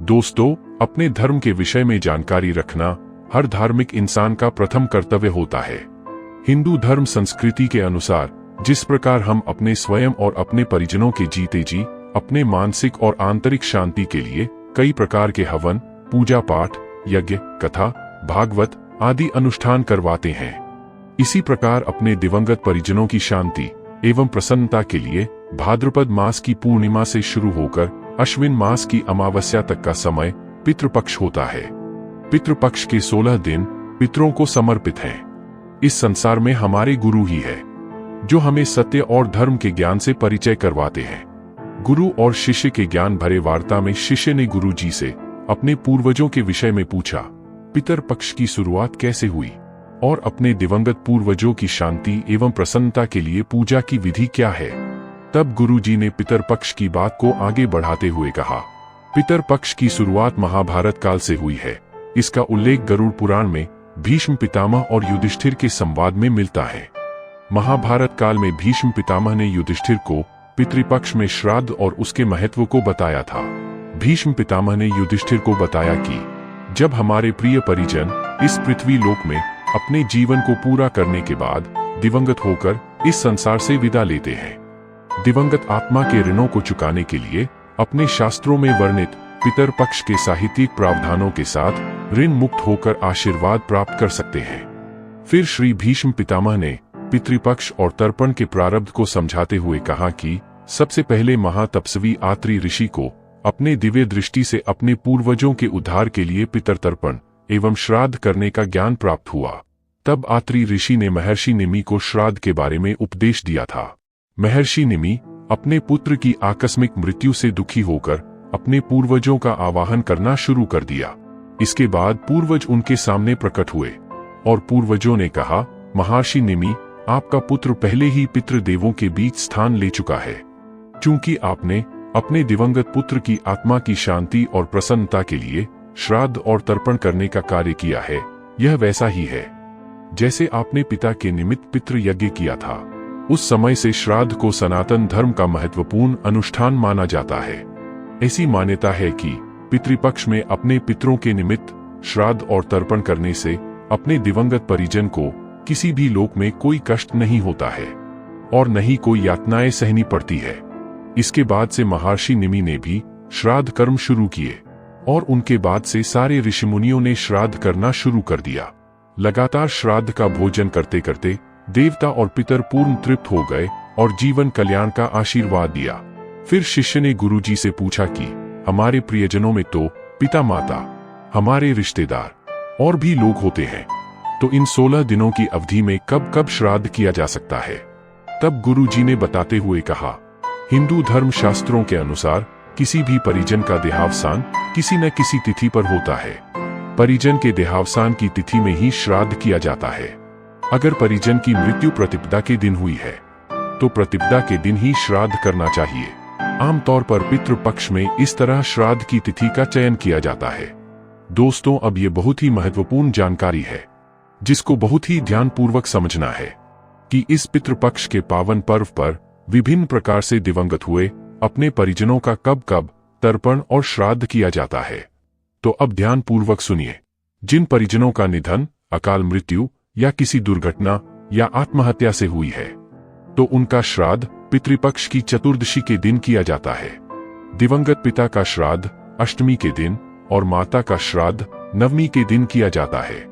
दोस्तों, अपने धर्म के विषय में जानकारी रखना हर धार्मिक इंसान का प्रथम कर्तव्य होता है। हिंदू धर्म संस्कृति के अनुसार जिस प्रकार हम अपने स्वयं और अपने परिजनों के जीते जी अपने मानसिक और आंतरिक शांति के लिए कई प्रकार के हवन, पूजा पाठ, यज्ञ, कथा, भागवत आदि अनुष्ठान करवाते हैं, इसी प्रकार अपने दिवंगत परिजनों की शांति एवं प्रसन्नता के लिए भाद्रपद मास की पूर्णिमा से शुरू होकर अश्विन मास की अमावस्या तक का समय पितृपक्ष होता है। पितृपक्ष के 16 दिन पितरों को समर्पित हैं। इस संसार में हमारे गुरु ही है जो हमें सत्य और धर्म के ज्ञान से परिचय करवाते हैं। गुरु और शिष्य के ज्ञान भरे वार्ता में शिष्य ने गुरु जी से अपने पूर्वजों के विषय में पूछा, पितर पक्ष की शुरुआत कैसे हुई और अपने दिवंगत पूर्वजों की शांति एवं प्रसन्नता के लिए पूजा की विधि क्या है। तब गुरु जी ने पितर पक्ष की बात को आगे बढ़ाते हुए कहा, पितर पक्ष की शुरुआत महाभारत काल से हुई है। इसका उल्लेख गरुड़ पुराण में भीष्म पितामह और युधिष्ठिर के संवाद में मिलता है। महाभारत काल में भीष्म पितामह ने युधिष्ठिर को पितृपक्ष में श्राद्ध और उसके महत्व को बताया था। भीष्म पितामह ने युधिष्ठिर को बताया कि जब हमारे प्रिय परिजन इस पृथ्वी लोक में अपने जीवन को पूरा करने के बाद दिवंगत होकर इस संसार से विदा लेते हैं, दिवंगत आत्मा के ऋणों को चुकाने के लिए अपने शास्त्रों में वर्णित पितर पक्ष के साहित्यिक प्रावधानों के साथ ऋण मुक्त होकर आशीर्वाद प्राप्त कर सकते हैं। फिर श्री भीष्म पितामह ने पितृपक्ष और तर्पण के प्रारब्ध को समझाते हुए कहा कि सबसे पहले महातपस्वी आत्रि ऋषि को अपने दिव्य दृष्टि से अपने पूर्वजों के उद्धार के लिए पितर तर्पण एवं श्राद्ध करने का ज्ञान प्राप्त हुआ। तब आत्रि ऋषि ने महर्षि निमि को श्राद्ध के बारे में उपदेश दिया था। महर्षि निमि अपने पुत्र की आकस्मिक मृत्यु से दुखी होकर अपने पूर्वजों का आवाहन करना शुरू कर दिया। इसके बाद पूर्वज उनके सामने प्रकट हुए और पूर्वजों ने कहा, महर्षि निमि, आपका पुत्र पहले ही पितृदेवों के बीच स्थान ले चुका है। चूंकि आपने अपने दिवंगत पुत्र की आत्मा की शांति और प्रसन्नता के लिए श्राद्ध और तर्पण करने का कार्य किया है, यह वैसा ही है जैसे आपने पिता के निमित्त पितृ यज्ञ किया था। उस समय से श्राद्ध को सनातन धर्म का महत्वपूर्ण अनुष्ठान माना जाता है। ऐसी मान्यता है कि पितृपक्ष में अपने पितरों के निमित्त श्राद्ध और तर्पण करने से अपने दिवंगत परिजन को किसी भी लोक में कोई कष्ट नहीं होता है और न ही कोई यातनाएं सहनी पड़ती है। इसके बाद से महर्षि निमि ने भी श्राद्ध कर्म शुरू किए और उनके बाद से सारे ऋषिमुनियों ने श्राद्ध करना शुरू कर दिया। लगातार श्राद्ध का भोजन करते करते देवता और पितर पूर्ण तृप्त हो गए और जीवन कल्याण का आशीर्वाद दिया। फिर शिष्य ने गुरुजी से पूछा कि हमारे प्रियजनों में तो पिता माता, हमारे रिश्तेदार और भी लोग होते हैं, तो इन 16 दिनों की अवधि में कब कब श्राद्ध किया जा सकता है। तब गुरुजी ने बताते हुए कहा, हिंदू धर्म शास्त्रों के अनुसार किसी भी परिजन का देहावसान किसी न किसी तिथि पर होता है। परिजन के देहावसान की तिथि में ही श्राद्ध किया जाता है। अगर परिजन की मृत्यु प्रतिपदा के दिन हुई है तो प्रतिपदा के दिन ही श्राद्ध करना चाहिए। आमतौर पर पितृपक्ष में इस तरह श्राद्ध की तिथि का चयन किया जाता है। दोस्तों, अब ये बहुत ही महत्वपूर्ण जानकारी है जिसको बहुत ही ध्यानपूर्वक समझना है कि इस पितृपक्ष के पावन पर्व पर विभिन्न प्रकार से दिवंगत हुए अपने परिजनों का कब कब तर्पण और श्राद्ध किया जाता है। तो अब ध्यानपूर्वक सुनिए। जिन परिजनों का निधन, अकाल मृत्यु या किसी दुर्घटना या आत्महत्या से हुई है तो उनका श्राद्ध पितृपक्ष की चतुर्दशी के दिन किया जाता है। दिवंगत पिता का श्राद्ध अष्टमी के दिन और माता का श्राद्ध नवमी के दिन किया जाता है।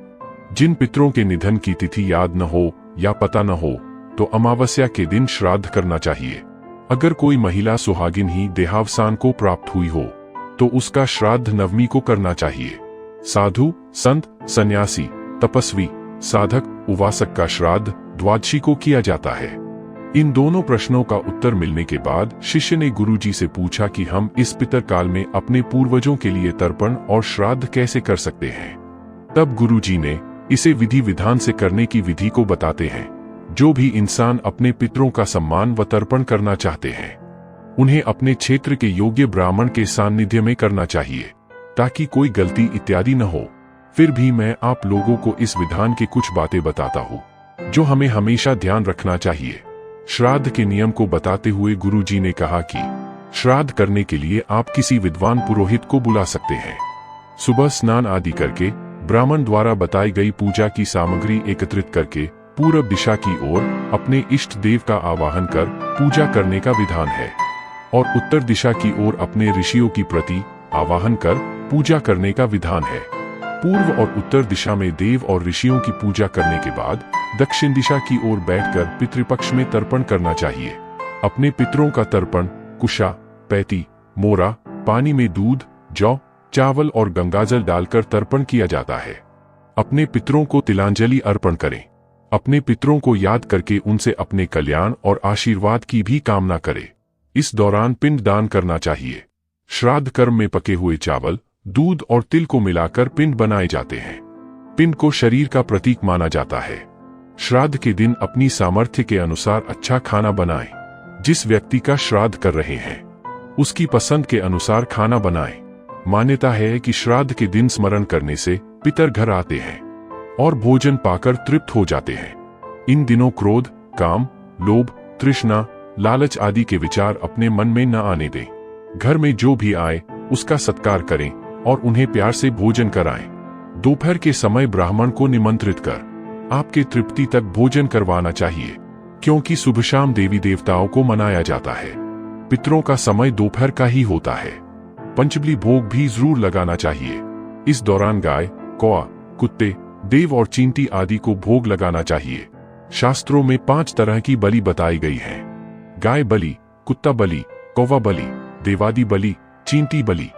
जिन पितरों के निधन की तिथि याद न हो या पता न हो तो अमावस्या के दिन श्राद्ध करना चाहिए। अगर कोई महिला सुहागिन ही देहावसान को प्राप्त हुई हो तो उसका श्राद्ध नवमी को करना चाहिए। साधु, संत, सन्यासी, तपस्वी, साधक, उपासक का श्राद्ध द्वादशी को किया जाता है। इन दोनों प्रश्नों का उत्तर मिलने के बाद शिष्य ने गुरुजी से पूछा कि हम इस पितर काल में अपने पूर्वजों के लिए तर्पण और श्राद्ध कैसे कर सकते हैं। तब गुरुजी ने इसे विधि विधान से करने की विधि को बताते हैं। जो भी इंसान अपने पितरों का सम्मान व तर्पण करना चाहते हैं उन्हें अपने क्षेत्र के योग्य ब्राह्मण के सान्निध्य में करना चाहिए ताकि कोई गलती इत्यादि न हो। फिर भी मैं आप लोगों को इस विधान की कुछ बातें बताता हूँ जो हमें हमेशा ध्यान रखना चाहिए। श्राद्ध के नियम को बताते हुए गुरुजी ने कहा कि श्राद्ध करने के लिए आप किसी विद्वान पुरोहित को बुला सकते हैं। सुबह स्नान आदि करके ब्राह्मण द्वारा बताई गई पूजा की सामग्री एकत्रित करके पूरब दिशा की ओर अपने इष्ट देव का आवाहन कर पूजा करने का विधान है और उत्तर दिशा की ओर अपने ऋषियों की प्रति आवाहन कर पूजा करने का विधान है। पूर्व और उत्तर दिशा में देव और ऋषियों की पूजा करने के बाद दक्षिण दिशा की ओर बैठकर पितृपक्ष में तर्पण करना चाहिए। अपने पितरों का तर्पण कुशा, पैती, मोरा, पानी में दूध, जौ, चावल और गंगाजल डालकर तर्पण किया जाता है। अपने पितरों को तिलांजलि अर्पण करें। अपने पितरों को याद करके उनसे अपने कल्याण और आशीर्वाद की भी कामना करें। इस दौरान पिंड दान करना चाहिए। श्राद्ध कर्म में पके हुए चावल, दूध और तिल को मिलाकर पिंड बनाए जाते हैं। पिंड को शरीर का प्रतीक माना जाता है। श्राद्ध के दिन अपनी सामर्थ्य के अनुसार अच्छा खाना बनाएं। जिस व्यक्ति का श्राद्ध कर रहे हैं उसकी पसंद के अनुसार खाना बनाएं। मान्यता है कि श्राद्ध के दिन स्मरण करने से पितर घर आते हैं और भोजन पाकर तृप्त हो जाते हैं। इन दिनों क्रोध, काम, लोभ, तृष्णा, लालच आदि के विचार अपने मन में न आने दें। घर में जो भी आए उसका सत्कार करें और उन्हें प्यार से भोजन कराएं। दोपहर के समय ब्राह्मण को निमंत्रित कर आपके तृप्ति तक भोजन करवाना चाहिए, क्योंकि सुबह शाम देवी देवताओं को मनाया जाता है। पितरों का समय दोपहर का ही होता है। पंचबली भोग भी जरूर लगाना चाहिए। इस दौरान गाय, कौआ, कुत्ते, देव और चींटी आदि को भोग लगाना चाहिए। शास्त्रों में 5 तरह की बलि बताई गई है: गाय बलि, कुत्ता बलि, कौवा बलि, देवादि बलि, चींटी बलि।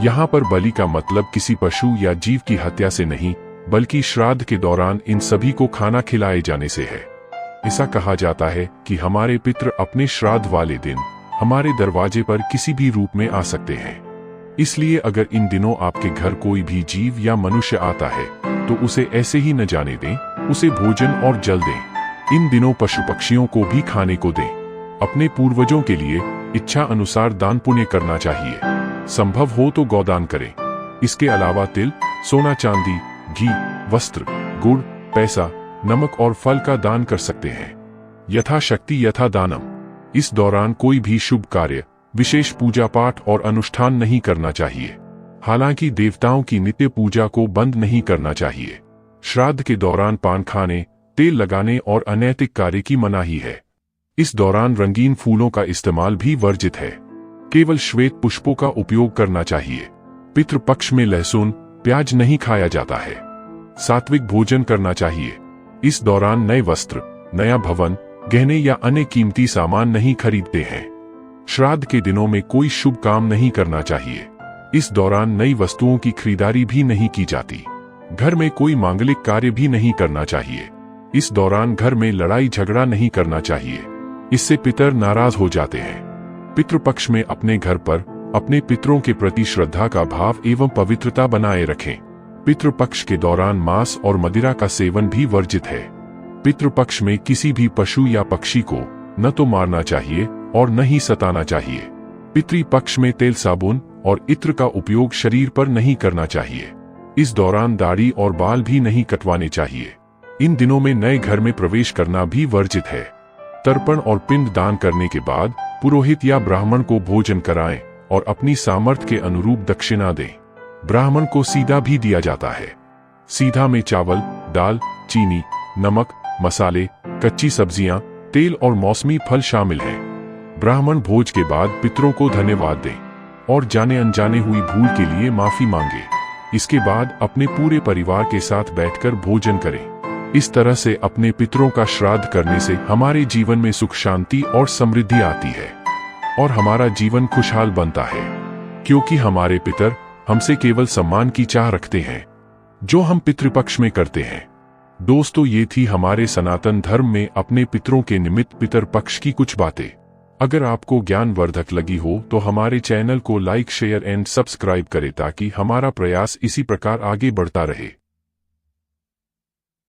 यहाँ पर बलि का मतलब किसी पशु या जीव की हत्या से नहीं, बल्कि श्राद्ध के दौरान इन सभी को खाना खिलाए जाने से है। ऐसा कहा जाता है कि हमारे पितृ अपने श्राद्ध वाले दिन हमारे दरवाजे पर किसी भी रूप में आ सकते हैं। इसलिए अगर इन दिनों आपके घर कोई भी जीव या मनुष्य आता है तो उसे ऐसे ही न जाने दें, उसे भोजन और जल दें। इन दिनों पशु पक्षियों को भी खाने को दें। अपने पूर्वजों के लिए इच्छा अनुसार दान पुण्य करना चाहिए। संभव हो तो गौदान करें। इसके अलावा तिल, सोना चांदी, घी, वस्त्र, गुड़, पैसा, नमक और फल का दान कर सकते हैं। यथाशक्ति यथा दानम। इस दौरान कोई भी शुभ कार्य, विशेष पूजा पाठ और अनुष्ठान नहीं करना चाहिए। हालांकि देवताओं की नित्य पूजा को बंद नहीं करना चाहिए। श्राद्ध के दौरान पान खाने, तेल लगाने और अनैतिक कार्य की मनाही है। इस दौरान रंगीन फूलों का इस्तेमाल भी वर्जित है। केवल श्वेत पुष्पों का उपयोग करना चाहिए। पितृपक्ष में लहसुन, प्याज नहीं खाया जाता है। सात्विक भोजन करना चाहिए। इस दौरान नए वस्त्र, नया भवन, गहने या अन्य कीमती सामान नहीं खरीदते हैं। श्राद्ध के दिनों में कोई शुभ काम नहीं करना चाहिए। इस दौरान नई वस्तुओं की खरीदारी भी नहीं की जाती। घर में कोई मांगलिक कार्य भी नहीं करना चाहिए। इस दौरान घर में लड़ाई झगड़ा नहीं करना चाहिए। इससे पितर नाराज हो जाते हैं। पितृपक्ष में अपने घर पर अपने पितरों के प्रति श्रद्धा का भाव एवं पवित्रता बनाए रखें। पितृपक्ष के दौरान मांस और मदिरा का सेवन भी वर्जित है। पितृपक्ष में किसी भी पशु या पक्षी को न तो मारना चाहिए और न ही सताना चाहिए। पितृपक्ष में तेल, साबुन और इत्र का उपयोग शरीर पर नहीं करना चाहिए। इस दौरान दाढ़ी और बाल भी नहीं कटवाने चाहिए। इन दिनों में नए घर में प्रवेश करना भी वर्जित है। तर्पण और पिंड दान करने के बाद पुरोहित या ब्राह्मण को भोजन कराएं और अपनी सामर्थ्य के अनुरूप दक्षिणा दें। ब्राह्मण को सीधा भी दिया जाता है। सीधा में चावल, दाल, चीनी, नमक, मसाले, कच्ची सब्जियां, तेल और मौसमी फल शामिल हैं। ब्राह्मण भोज के बाद पितरों को धन्यवाद दें और जाने अनजाने हुई भूल के लिए माफी मांगे। इसके बाद अपने पूरे परिवार के साथ बैठकर भोजन करें। इस तरह से अपने पितरों का श्राद्ध करने से हमारे जीवन में सुख, शांति और समृद्धि आती है और हमारा जीवन खुशहाल बनता है, क्योंकि हमारे पितर हमसे केवल सम्मान की चाह रखते हैं जो हम पितृपक्ष में करते हैं। दोस्तों, ये थी हमारे सनातन धर्म में अपने पितरों के निमित्त पितरपक्ष की कुछ बातें। अगर आपको ज्ञानवर्धक लगी हो तो हमारे चैनल को लाइक, शेयर एंड सब्सक्राइब करें ताकि हमारा प्रयास इसी प्रकार आगे बढ़ता रहे।